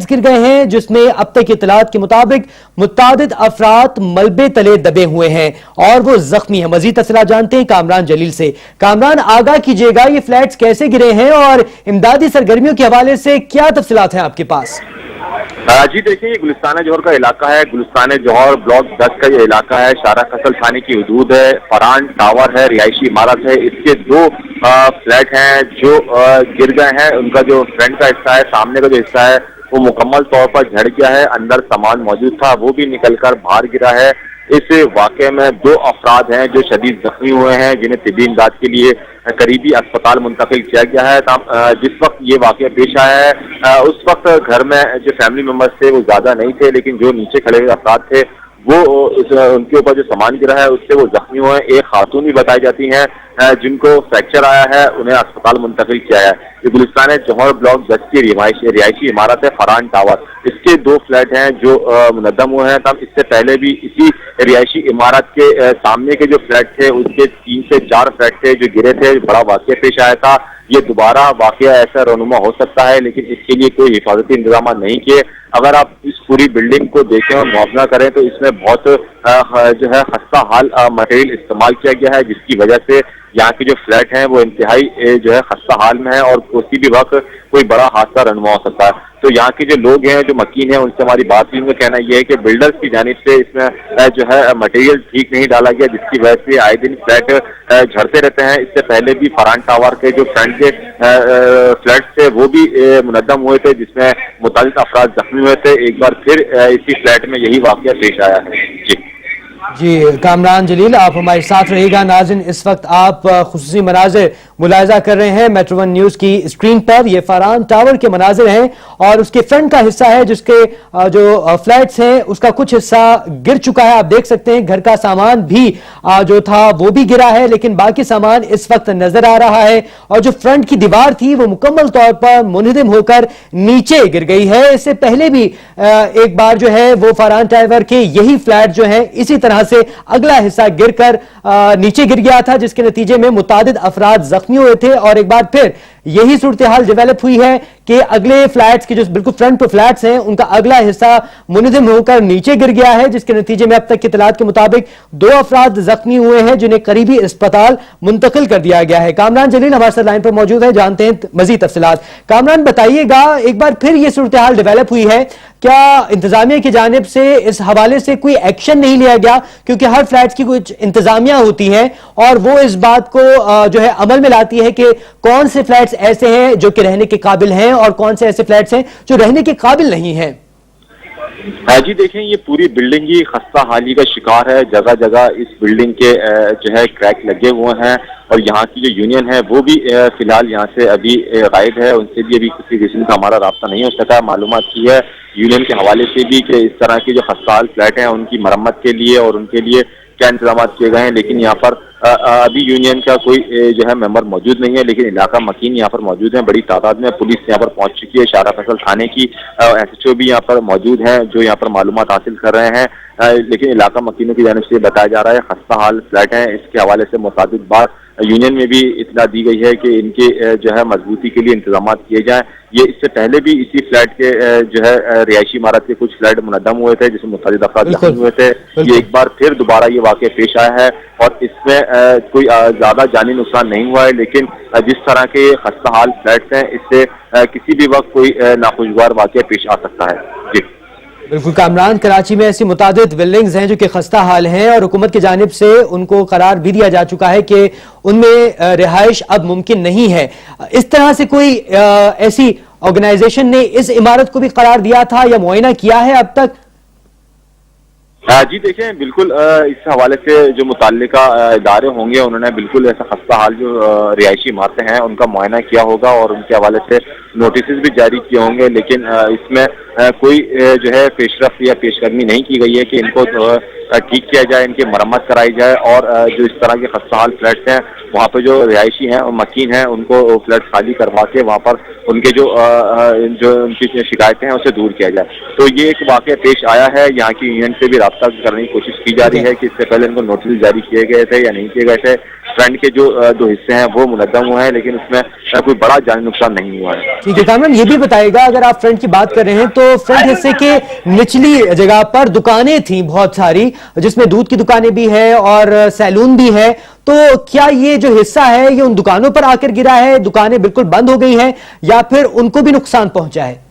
Flats गिर गए हैं जिसमें अब तक इत्तलात के मुताबिक मुतादिद अफराद मलबे तले दबे हुए हैं और वो जख्मी है। मजीद तफसीलात जानते हैं कामरान जलील से। कामरान, आगाह कीजिएगा, ये फ्लैट्स कैसे गिरे हैं और इमदादी सरगर्मियों के हवाले से क्या तफसीलात हैं आपके पास? जी देखिए, ये गुलिस्तान जौहर का इलाका है। गुलिस्तान जौहर ब्लॉक 10 का ये इलाका है। शारा फसल थाने की हदूद है। फरहान टावर है, रिहायशी इमारत है। इसके दो फ्लैट हैं जो गिर गए हैं। उनका जो फ्रंट का हिस्सा है, सामने का जो हिस्सा है, वो मुकम्मल तौर पर झड़ गया है। अंदर सामान मौजूद था, वो भी निकलकर बाहर गिरा है। इस वाकये में 2 अफराद हैं जो शदीद जख्मी हुए हैं, जिन्हें तिब्बी इमदाद के लिए करीबी अस्पताल मुंतकिल किया गया है। जिस वक्त ये वाकया पेश आया है उस वक्त घर में जो फैमिली मेंबर्स थे वो ज्यादा नहीं थे, लेकिन जो नीचे खड़े हुए अफराद थे वो उनके ऊपर जो सामान गिरा है उससे वो जख्मी हुए। एक खातून भी बताई जाती हैं जिनको फ्रैक्चर आया है, उन्हें अस्पताल मुंतकिल किया है। ये गुलिस्तान जौहर ब्लॉक 10 की रिहायशी इमारत है फरहान टावर। इसके 2 फ्लैट हैं जो मुनद्दम हुए हैं। तब इससे पहले भी इसी रिहायशी इमारत के सामने के जो फ्लैट थे उसके 3 से 4 फ्लैट थे जो गिरे थे। बड़ा वाकया पेश आया था। ये दोबारा वाकया ऐसा रोनुमा हो सकता है, लेकिन इसके लिए कोई हिफाजती इंतजाम नहीं किए। अगर आप इस पूरी बिल्डिंग को देखें और मुआवजा करें तो इसमें बहुत जो है खस्ता हाल मटेरियल इस्तेमाल किया गया है, जिसकी वजह से यहाँ के जो फ्लैट हैं वो इंतहाई जो है खस्ता हाल में है और किसी भी वक्त कोई बड़ा हादसा रनवा हो सकता है। तो यहाँ के जो लोग हैं, जो मकीन हैं, उनसे हमारी बात हुई। उनका कहना यह है कि बिल्डर्स की जानिब से इसमें जो है मटेरियल ठीक नहीं डाला गया, जिसकी वजह से आए दिन फ्लैट झड़ते रहते हैं। इससे पहले भी फरहान टावर के जो फ्रंट के फ्लैट थे वो भी मुनद्दम हुए थे, जिसमें मुतालिक अफराद जख्मी हुए थे। एक बार फिर इसी फ्लैट में यही वाकया पेश आया है। जी कामरान जलील, आप हमारे साथ रहिएगा। नाज़रीन, इस वक्त आप खुसूसी मनाज़िर मुलाहिज़ा कर रहे हैं मेट्रो 1 न्यूज़ की स्क्रीन पर। ये फरहान टावर के मनाजिर हैं और उसके फ्रंट का हिस्सा है जिसके जो फ्लैट्स हैं उसका कुछ हिस्सा गिर चुका है। आप देख सकते हैं घर का सामान भी जो था वो भी गिरा है, लेकिन बाकी सामान इस वक्त नजर आ रहा है। और जो फ्रंट की दीवार थी वो मुकम्मल तौर पर मुनहदम होकर नीचे गिर गई है। इससे पहले भी एक बार जो है वो फरहान टावर के यही फ्लैट जो है इसी तरह से अगला हिस्सा गिरकर नीचे गिर गया था, जिसके नतीजे में मुतादिद अफराद जख्मी हुए थे। और एक बार फिर यही सूरत हाल डेवलप हुई है कि अगले फ्लैट्स के जो बिल्कुल फ्रंट पे फ्लैट्स हैं उनका अगला हिस्सा मुनहदम होकर नीचे गिर गया है, जिसके नतीजे में अब तक की इत्तलात के मुताबिक 2 अफराद जख्मी हुए हैं जिन्हें करीबी अस्पताल मुंतकिल कर दिया गया है। कामरान जलील हमारे साथ लाइन पर मौजूद है, जानते हैं मजीद तफसीलात। कामरान, बताइएगा, एक बार फिर यह सूरत हाल डेवलप हुई है, क्या इंतजामिया की जानिब से इस हवाले से कोई एक्शन नहीं लिया गया? क्योंकि हर फ्लैट की कुछ इंतजामिया होती है और वो इस बात को जो है अमल में लाती है कि कौन से फ्लैट्स ऐसे हैं जो कि रहने के काबिल हैं और कौन से ऐसे फ्लैट्स हैं जो रहने के काबिल नहीं हैं। जी देखें, ये पूरी बिल्डिंग ही खस्ता हाली का शिकार है। जगह जगह इस बिल्डिंग के जो है क्रैक लगे हुए हैं और यहाँ की जो यूनियन है वो भी फिलहाल यहाँ से अभी गायब है। उनसे भी अभी किसी किस्म का हमारा रास्ता नहीं हो सका। मालूमात की है यूनियन के हवाले से भी कि इस तरह के जो खस्ता हाल फ्लैट हैं उनकी मरम्मत के लिए और उनके लिए क्या इंतजाम किए गए हैं, लेकिन यहाँ पर अभी यूनियन का कोई जो है मेंबर मौजूद नहीं है। लेकिन इलाका मकीन यहाँ पर मौजूद हैं, बड़ी तादाद में पुलिस यहाँ पर पहुंच चुकी है। शारा फसल थाने की SHO भी यहाँ पर मौजूद हैं जो यहाँ पर मालूमात हासिल कर रहे हैं। लेकिन इलाका मकीनों की जानिब से बताया जा रहा है खस्ता हाल फ्लैट हैं। इसके हवाले से मुताबिक बात यूनियन में भी इतला दी गई है कि इनके जो है मजबूती के लिए इंतजाम किए जाएं। ये इससे पहले भी इसी फ्लैट के जो है रिहायशी इमारत के कुछ फ्लैट मुनद्दम हुए थे जिसमें मुतालिक अफराद जख्मी हुए थे। ये एक बार फिर दोबारा ये वाकया पेश आया है और इसमें कोई ज्यादा जानी नुकसान नहीं हुआ है, लेकिन जिस तरह के खस्ता हाल फ्लैट्स हैं इससे किसी भी वक्त कोई नाखुशगवार वाकया पेश आ सकता है। जी बिल्कुल कामरान, कराची में ऐसी मुतादिद बिल्डिंग्स हैं जो कि खस्ता हाल हैं और हुकूमत की जानिब से उनको करार भी दिया जा चुका है कि उनमें रिहाइश अब मुमकिन नहीं है। इस तरह से कोई ऐसी ऑर्गेनाइजेशन ने इस इमारत को भी करार दिया था या मुआयना किया है अब तक? जी देखें, बिल्कुल इस हवाले से जो मुताल्लिका इदारे होंगे उन्होंने बिल्कुल ऐसा खस्ता हाल जो रिहायशी इमारतें हैं उनका मुआयना किया होगा और उनके हवाले से नोटिस भी जारी किए होंगे। लेकिन इसमें कोई जो है पेशरफ या पेशकदमी नहीं की गई है कि इनको ठीक किया जाए, इनकी मरम्मत कराई जाए और जो इस तरह के खस्ता हाल फ्लैट्स हैं वहाँ पे जो रिहायशी हैं और मकीन हैं उनको फ्लैट खाली करवा के वहाँ पर उनके जो उनकी शिकायतें हैं उसे दूर किया जाए। तो ये एक वाकया पेश आया है। यहाँ की यूनियन से भी राब्ता करने की कोशिश की जा रही है कि इससे पहले इनको नोटिस जारी किए गए थे या नहीं किए गए थे। फ्रंट के जो दो हिस्से हैं वो मुलद्दम हुए हैं, लेकिन उसमें कोई बड़ा जानी नुकसान नहीं हुआ है। ठीक है कामरान, ये भी बताएगा, अगर आप फ्रंट की बात कर रहे हैं तो फ्रंट हिस्से के निचली जगह पर दुकानें थी बहुत सारी, जिसमें दूध की दुकानें भी है और सैलून भी है, तो क्या ये जो हिस्सा है ये उन दुकानों पर आकर गिरा है, दुकानें बिल्कुल बंद हो गई हैं, या फिर उनको भी नुकसान पहुंचा है?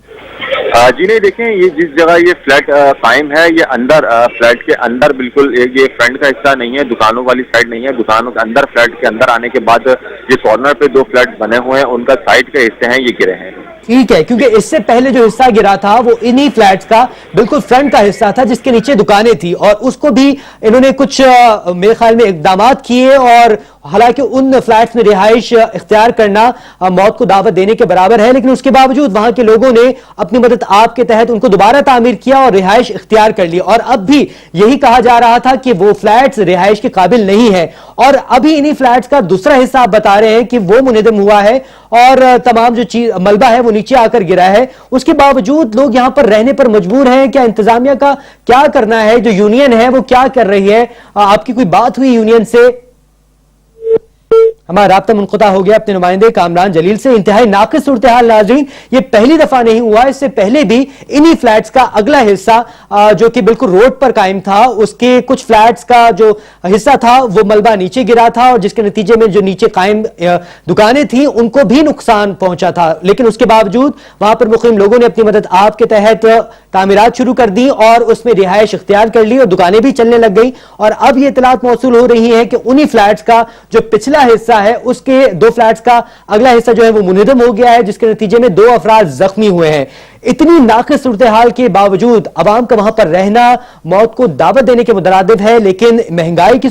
जी नहीं, देखें, ये जिस जगह ये फ्लैट कायम है, ये अंदर फ्लैट के अंदर बिल्कुल ये फ्रंट का हिस्सा नहीं है, दुकानों वाली साइड नहीं है। दुकानों के अंदर, फ्लैट के अंदर आने के बाद ये कॉर्नर पे दो फ्लैट बने हुए हैं, उनका साइड के हिस्से हैं, ये गिरे हैं। ठीक है, क्योंकि इससे पहले जो हिस्सा गिरा था वो इन्हीं फ्लैट्स का बिल्कुल फ्रंट का हिस्सा था, जिसके नीचे दुकानें थी, और उसको भी इन्होंने कुछ मेरे ख्याल में इकदामात किए, और हालांकि उन फ्लैट्स में रिहाइश इख्तियार करना मौत को दावत देने के बराबर है, लेकिन उसके बावजूद वहां के लोगों ने अपनी मदद आप के तहत उनको दोबारा तामीर किया और रिहाइश इख्तियार कर ली। और अब भी यही कहा जा रहा था कि वो फ्लैट्स रिहाइश के काबिल नहीं है, और अभी इन्हीं फ्लैट्स का दूसरा हिस्सा आप बता रहे हैं कि वो मुनहदम हुआ है और तमाम जो चीज मलबा है वो नीचे आकर गिरा है। उसके बावजूद लोग यहां पर रहने पर मजबूर हैं। क्या इंतजामिया का क्या करना है, जो यूनियन है वो क्या कर रही है? आपकी कोई बात हुई यूनियन से? हमारा राब्ता मुनक़ता हो गया अपने नुमाइंदे कामरान जलील से। इंतहाई नाक़िस सूरत हाल नाज़रीन, ये पहली दफा नहीं हुआ, इससे पहले भी इन्हीं फ्लैट्स का अगला हिस्सा जो कि बिल्कुल रोड पर कायम था, उसके कुछ फ्लैट्स का जो हिस्सा था वो मलबा नीचे गिरा था, और जिसके नतीजे में जो नीचे कायम दुकानें थी उनको भी नुकसान पहुंचा था। लेकिन उसके बावजूद वहां पर मुक़ीम लोगों ने अपनी मदद आप के तहत तामीरात शुरू कर दी और उसमें रिहाइश इख्तियार कर ली और दुकानें भी चलने लग गई। और अब ये इतलात मौसूल हो रही है कि उन्हीं फ्लैट्स का जो पिछला हिस्सा है, उसके दो फ्लैट्स का अगला हिस्सा जो है वो मुनहदम हो गया है, जिसके नतीजे में 2 अफराद जख्मी हुए हैं। इतनी नाक़िस सूरत हाल के बावजूद अवाम का वहां पर रहना मौत को दावत देने के मुतरादिफ है, लेकिन महंगाई की